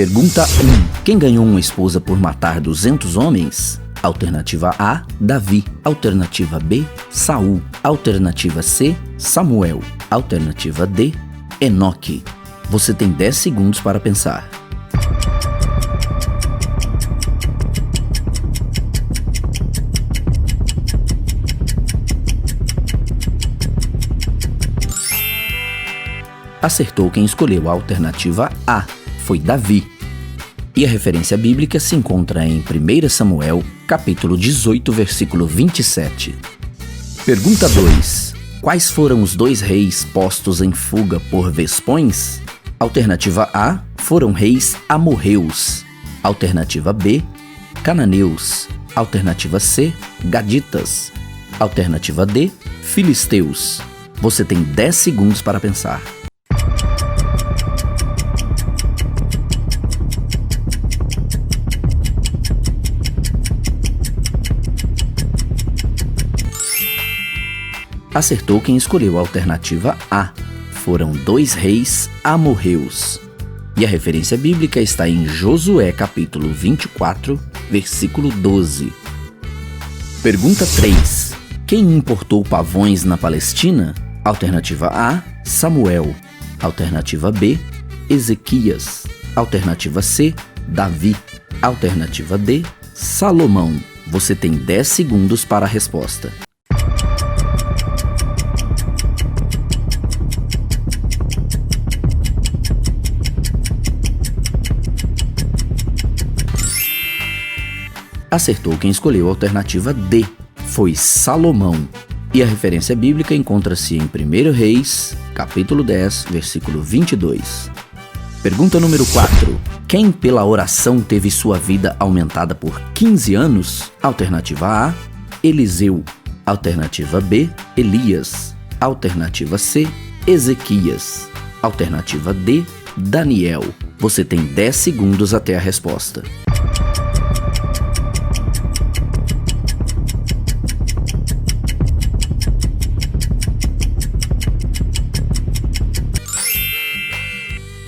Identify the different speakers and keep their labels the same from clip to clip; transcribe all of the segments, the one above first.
Speaker 1: Pergunta 1. Quem ganhou uma esposa por matar 200 homens? Alternativa A, Davi. Alternativa B, Saul. Alternativa C, Samuel. Alternativa D, Enoque. Você tem 10 segundos para pensar. Acertou quem escolheu a alternativa A, foi Davi. E a referência bíblica se encontra em 1 Samuel, capítulo 18, versículo 27. Pergunta 2. Quais foram os 2 reis postos em fuga por vespões? Alternativa A, foram reis amorreus. Alternativa B, cananeus. Alternativa C, gaditas. Alternativa D, filisteus. Você tem 10 segundos para pensar. Acertou quem escolheu a alternativa A. Foram 2 reis amorreus. E a referência bíblica está em Josué capítulo 24, versículo 12. Pergunta 3. Quem importou pavões na Palestina? Alternativa A, Samuel. Alternativa B, Ezequias. Alternativa C, Davi. Alternativa D, Salomão. Você tem 10 segundos para a resposta. Acertou quem escolheu a alternativa D, foi Salomão. E a referência bíblica encontra-se em 1 Reis, capítulo 10, versículo 22. Pergunta número 4. Quem pela oração teve sua vida aumentada por 15 anos? Alternativa A, Eliseu. Alternativa B, Elias. Alternativa C, Ezequias. Alternativa D, Daniel. Você tem 10 segundos até a resposta.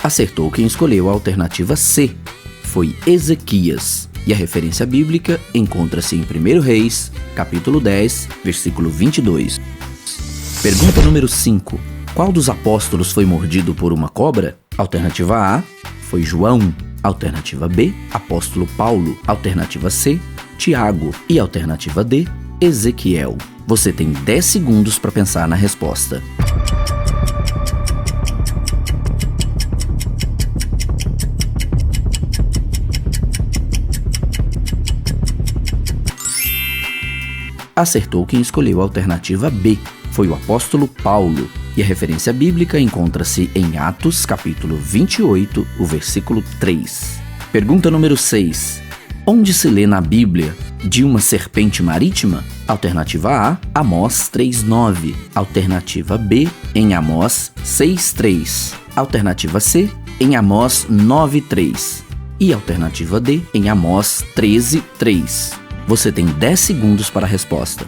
Speaker 1: Acertou quem escolheu a alternativa C, foi Ezequias. E a referência bíblica encontra-se em 1 Reis, capítulo 10, versículo 22. Pergunta número 5. Qual dos apóstolos foi mordido por uma cobra? Alternativa A, foi João. Alternativa B, apóstolo Paulo. Alternativa C, Tiago. E alternativa D, Ezequiel. Você tem 10 segundos para pensar na resposta. Acertou quem escolheu a alternativa B, foi o apóstolo Paulo. E a referência bíblica encontra-se em Atos, capítulo 28, o versículo 3. Pergunta número 6. Onde se lê na Bíblia de uma serpente marítima? Alternativa A, Amós 3:9. Alternativa B, em Amós 6:3. Alternativa C, em Amós 9:3. E alternativa D, em Amós 13:3. Você tem 10 segundos para a resposta.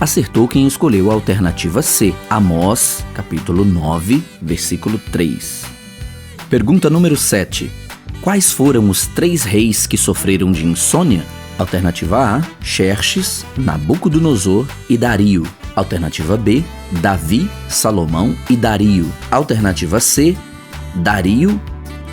Speaker 1: Acertou quem escolheu a alternativa C, Amós, capítulo 9, versículo 3. Pergunta número 7. Quais foram os 3 reis que sofreram de insônia? Alternativa A, Xerxes, Nabucodonosor e Dario. Alternativa B, Davi, Salomão e Dario. Alternativa C, Dario,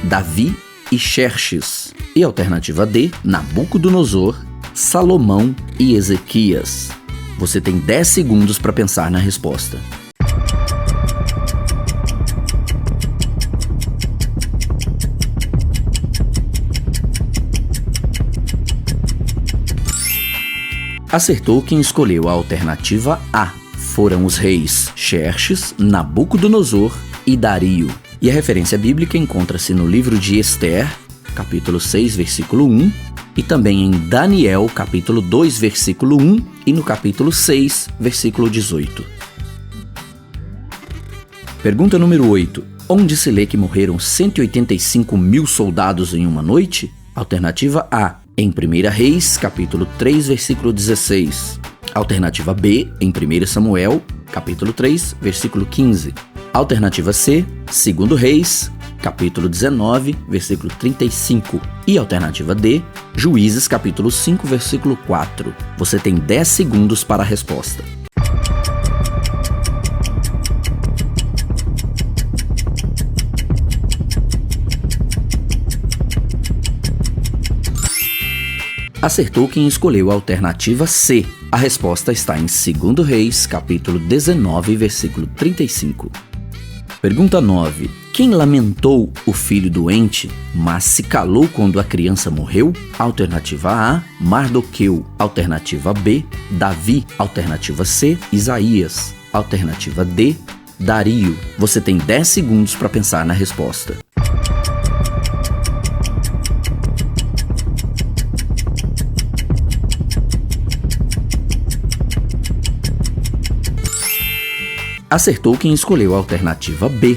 Speaker 1: Davi e Xerxes. E alternativa D, Nabucodonosor, Salomão e Ezequias. Você tem 10 segundos para pensar na resposta. Acertou quem escolheu a alternativa A. Foram os reis Xerxes, Nabucodonosor e Dario. E a referência bíblica encontra-se no livro de Ester, capítulo 6, versículo 1, e também em Daniel, capítulo 2, versículo 1, e no capítulo 6, versículo 18. Pergunta número 8. Onde se lê que morreram 185 mil soldados em uma noite? Alternativa A, em 1 Reis, capítulo 3, versículo 16. Alternativa B, em 1 Samuel, capítulo 3, versículo 15. Alternativa C, 2 Reis, capítulo 19, versículo 35. E alternativa D, Juízes, capítulo 5, versículo 4. Você tem 10 segundos para a resposta. Acertou quem escolheu a alternativa C. A resposta está em 2 Reis, capítulo 19, versículo 35. Pergunta 9. Quem lamentou o filho doente, mas se calou quando a criança morreu? Alternativa A, Mardoqueu. Alternativa B, Davi. Alternativa C, Isaías. Alternativa D, Dario. Você tem 10 segundos para pensar na resposta. Acertou quem escolheu a alternativa B.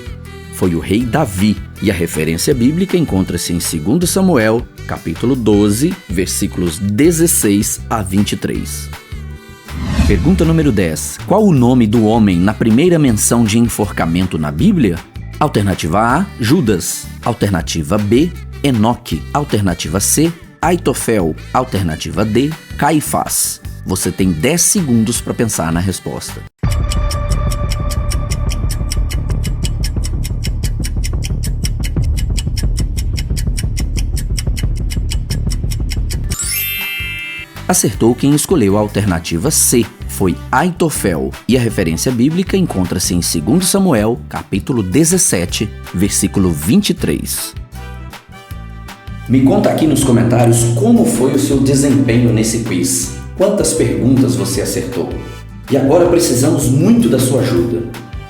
Speaker 1: Foi o rei Davi, e a referência bíblica encontra-se em 2 Samuel, capítulo 12, versículos 16 a 23. Pergunta número 10. Qual o nome do homem na primeira menção de enforcamento na Bíblia? Alternativa A, Judas. Alternativa B, Enoque. Alternativa C, Aitofel. Alternativa D, Caifás. Você tem 10 segundos para pensar na resposta. Acertou quem escolheu a alternativa C. Foi Aitofel, e a referência bíblica encontra-se em 2 Samuel, capítulo 17, versículo 23. Me conta aqui nos comentários como foi o seu desempenho nesse quiz. Quantas perguntas você acertou? E agora precisamos muito da sua ajuda.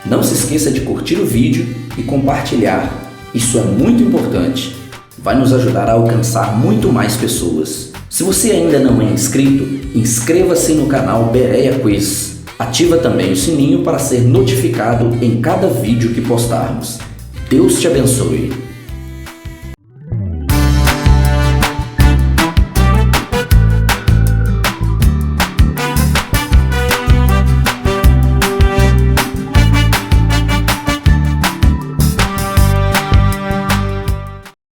Speaker 1: Não se esqueça de curtir o vídeo e compartilhar. Isso é muito importante. Vai nos ajudar a alcançar muito mais pessoas. Se você ainda não é inscrito, inscreva-se no canal Bereia Quiz. Ativa também o sininho para ser notificado em cada vídeo que postarmos. Deus te abençoe!